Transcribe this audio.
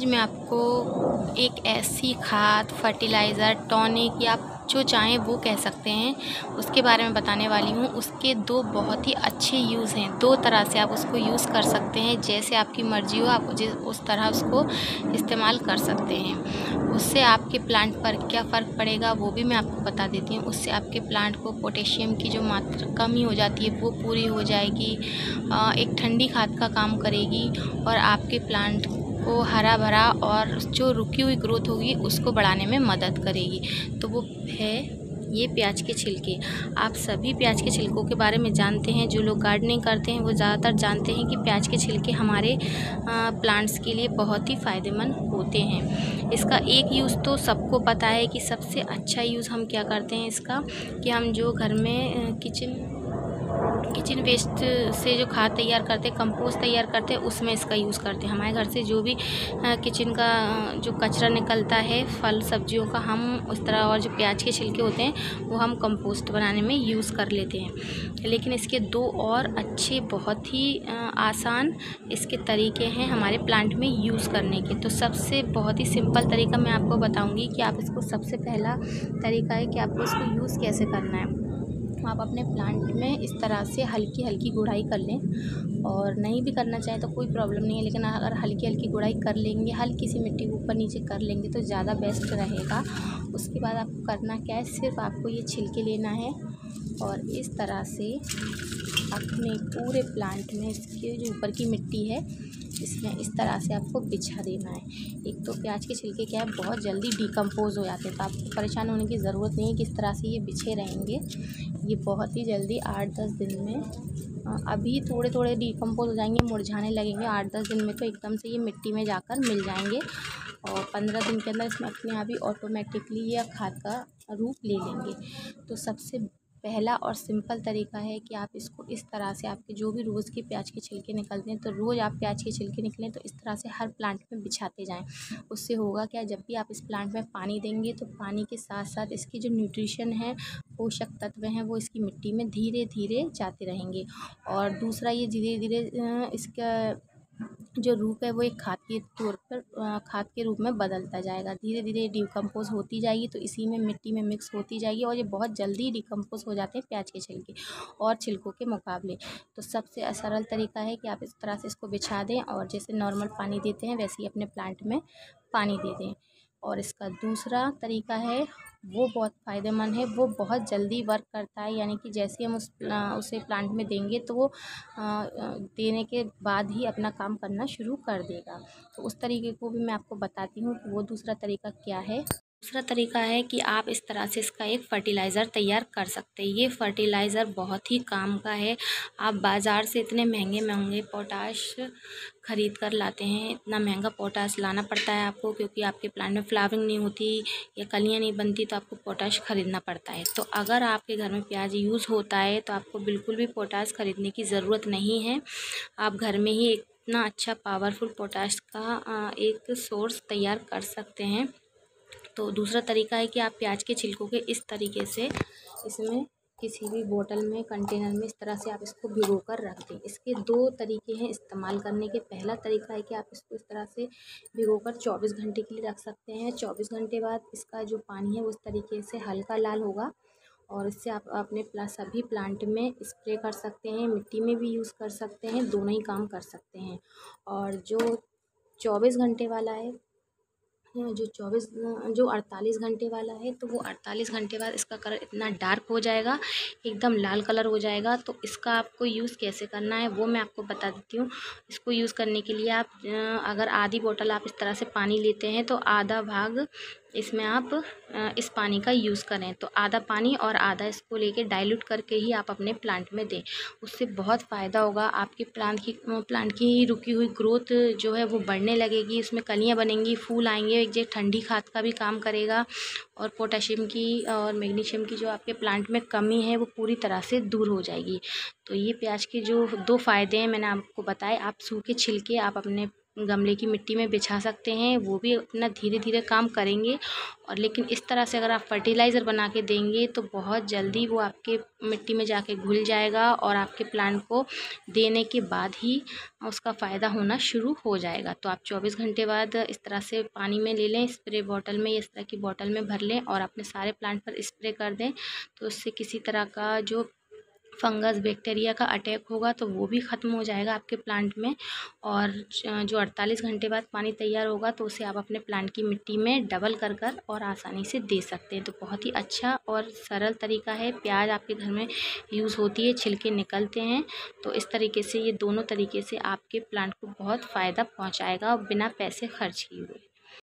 आज मैं आपको एक ऐसी खाद, फर्टिलाइज़र, टॉनिक या आप जो चाहें वो कह सकते हैं, उसके बारे में बताने वाली हूँ। उसके 2 बहुत ही अच्छे यूज़ हैं। 2 तरह से आप उसको यूज़ कर सकते हैं, जैसे आपकी मर्ज़ी हो आप उस तरह उसको इस्तेमाल कर सकते हैं। उससे आपके प्लांट पर क्या फ़र्क पड़ेगा वो भी मैं आपको बता देती हूँ। उससे आपके प्लांट को पोटेशियम की जो मात्रा कमी हो जाती है वो पूरी हो जाएगी। एक ठंडी खाद का काम करेगी और आपके प्लांट को हरा भरा और जो रुकी हुई ग्रोथ होगी उसको बढ़ाने में मदद करेगी। तो वो है ये प्याज के छिलके। आप सभी प्याज के छिलकों के बारे में जानते हैं। जो लोग गार्डनिंग करते हैं वो ज़्यादातर जानते हैं कि प्याज के छिलके हमारे प्लांट्स के लिए बहुत ही फ़ायदेमंद होते हैं। इसका एक यूज़ तो सबको पता है कि सबसे अच्छा यूज़ हम क्या करते हैं इसका, कि हम जो घर में किचन वेस्ट से जो खाद तैयार करते हैं, कंपोस्ट तैयार करते हैं, उसमें इसका यूज़ करते हैं। हमारे घर से जो भी किचन का जो कचरा निकलता है फल सब्जियों का, हम उस तरह, और जो प्याज के छिलके होते हैं वो हम कंपोस्ट बनाने में यूज़ कर लेते हैं। लेकिन इसके 2 और अच्छे बहुत ही आसान इसके तरीके हैं हमारे प्लांट में यूज़ करने के। तो सबसे बहुत ही सिंपल तरीका मैं आपको बताऊँगी कि आप इसको, सबसे पहला तरीका है कि आपको इसको यूज़ कैसे करना है। आप अपने प्लांट में इस तरह से हल्की हल्की गुड़ाई कर लें, और नहीं भी करना चाहें तो कोई प्रॉब्लम नहीं है, लेकिन अगर हल्की हल्की गुड़ाई कर लेंगे, हल्की सी मिट्टी ऊपर नीचे कर लेंगे तो ज़्यादा बेस्ट रहेगा। उसके बाद आपको करना क्या है, सिर्फ आपको ये छिलके लेना है और इस तरह से अपने पूरे प्लांट में इसके जो ऊपर की मिट्टी है इसमें इस तरह से आपको बिछा देना है। एक तो प्याज के छिलके क्या है, बहुत जल्दी डिकम्पोज़ हो जाते हैं, तो आपको परेशान होने की ज़रूरत नहीं है कि इस तरह से ये बिछे रहेंगे। ये बहुत ही जल्दी 8-10 दिन में, अभी थोड़े थोड़े डिकम्पोज़ हो जाएंगे, मुरझाने लगेंगे। 8-10 दिन में तो एकदम से ये मिट्टी में जाकर मिल जाएंगे, और 15 दिन के अंदर इसमें अपने आप ही ऑटोमेटिकली यह खाद का रूप ले लेंगे। तो सबसे पहला और सिंपल तरीका है कि आप इसको इस तरह से, आपके जो भी रोज़ के प्याज के छिलके निकलते हैं तो रोज़ आप प्याज के छिलके निकलें तो इस तरह से हर प्लांट में बिछाते जाएं। उससे होगा क्या, जब भी आप इस प्लांट में पानी देंगे तो पानी के साथ साथ इसकी जो न्यूट्रिशन है, पोषक तत्व हैं, वो इसकी मिट्टी में धीरे धीरे जाते रहेंगे। और दूसरा, ये धीरे धीरे इसका जो रूप है वो एक खाद के तौर पर, खाद के रूप में बदलता जाएगा। धीरे धीरे डिकम्पोज़ होती जाएगी, तो इसी में मिट्टी में मिक्स होती जाएगी, और ये बहुत जल्दी डिकम्पोज़ हो जाते हैं प्याज के छिलके और छिलकों के मुकाबले। तो सबसे सरल तरीका है कि आप इस तरह से इसको बिछा दें, और जैसे नॉर्मल पानी देते हैं वैसे ही अपने प्लांट में पानी दे दें। और इसका दूसरा तरीका है वो बहुत फ़ायदेमंद है, वो बहुत जल्दी वर्क करता है। यानी कि जैसे हम उसे प्लांट में देंगे तो वो देने के बाद ही अपना काम करना शुरू कर देगा। तो उस तरीके को भी मैं आपको बताती हूँ कि वो दूसरा तरीका क्या है। दूसरा तरीका है कि आप इस तरह से इसका एक फ़र्टिलाइज़र तैयार कर सकते हैं। ये फ़र्टिलाइज़र बहुत ही काम का है। आप बाज़ार से इतने महंगे महंगे पोटाश ख़रीद कर लाते हैं, इतना महंगा पोटाश लाना पड़ता है आपको, क्योंकि आपके प्लांट में फ्लावरिंग नहीं होती या कलियाँ नहीं बनती, तो आपको पोटाश ख़रीदना पड़ता है। तो अगर आपके घर में प्याज यूज़ होता है तो आपको बिल्कुल भी पोटाश ख़रीदने की ज़रूरत नहीं है। आप घर में ही इतना अच्छा पावरफुल पोटाश का एक सोर्स तैयार कर सकते हैं। तो दूसरा तरीका है कि आप प्याज के छिलकों के इस तरीके से इसमें किसी भी बोतल में, कंटेनर में, इस तरह से आप इसको भिगो कर रख दें। इसके 2 तरीके हैं इस्तेमाल करने के। पहला तरीका है कि आप इसको इस तरह से भिगो कर 24 घंटे के लिए रख सकते हैं। 24 घंटे बाद इसका जो पानी है वो इस तरीके से हल्का लाल होगा, और इससे आप अपने सभी प्लांट में स्प्रे कर सकते हैं, मिट्टी में भी यूज़ कर सकते हैं, दोनों ही काम कर सकते हैं। और जो 24 घंटे वाला है, जो 48 घंटे वाला है, तो वो 48 घंटे बाद इसका कलर इतना डार्क हो जाएगा, एकदम लाल कलर हो जाएगा। तो इसका आपको यूज़ कैसे करना है वो मैं आपको बता देती हूँ। इसको यूज़ करने के लिए आप अगर आधी बोतल आप इस तरह से पानी लेते हैं तो आधा भाग इसमें आप इस पानी का यूज़ करें। तो आधा पानी और आधा इसको लेके डाइल्यूट करके ही आप अपने प्लांट में दें। उससे बहुत फ़ायदा होगा। आपके प्लांट की रुकी हुई ग्रोथ जो है वो बढ़ने लगेगी, उसमें कलियाँ बनेंगी, फूल आएंगे। एक जो ठंडी खाद का भी काम करेगा, और पोटेशियम की और मैग्नीशियम की जो आपके प्लांट में कमी है वो पूरी तरह से दूर हो जाएगी। तो ये प्याज के जो 2 फ़ायदे हैं मैंने आपको बताए। आप सूखे छिलके आप अपने गमले की मिट्टी में बिछा सकते हैं, वो भी अपना धीरे धीरे काम करेंगे। और लेकिन इस तरह से अगर आप फर्टिलाइज़र बना के देंगे तो बहुत जल्दी वो आपके मिट्टी में जाके घुल जाएगा और आपके प्लांट को देने के बाद ही उसका फ़ायदा होना शुरू हो जाएगा। तो आप 24 घंटे बाद इस तरह से पानी में ले लें, स्प्रे बॉटल में, इस तरह की बॉटल में भर लें और अपने सारे प्लांट पर स्प्रे कर दें। तो उससे किसी तरह का जो फंगस बैक्टीरिया का अटैक होगा तो वो भी ख़त्म हो जाएगा आपके प्लांट में। और जो 48 घंटे बाद पानी तैयार होगा तो उसे आप अपने प्लांट की मिट्टी में डबल कर कर और आसानी से दे सकते हैं। तो बहुत ही अच्छा और सरल तरीका है। प्याज आपके घर में यूज़ होती है, छिलके निकलते हैं, तो इस तरीके से ये दोनों तरीके से आपके प्लांट को बहुत फ़ायदा पहुँचाएगा बिना पैसे खर्च किए हुए।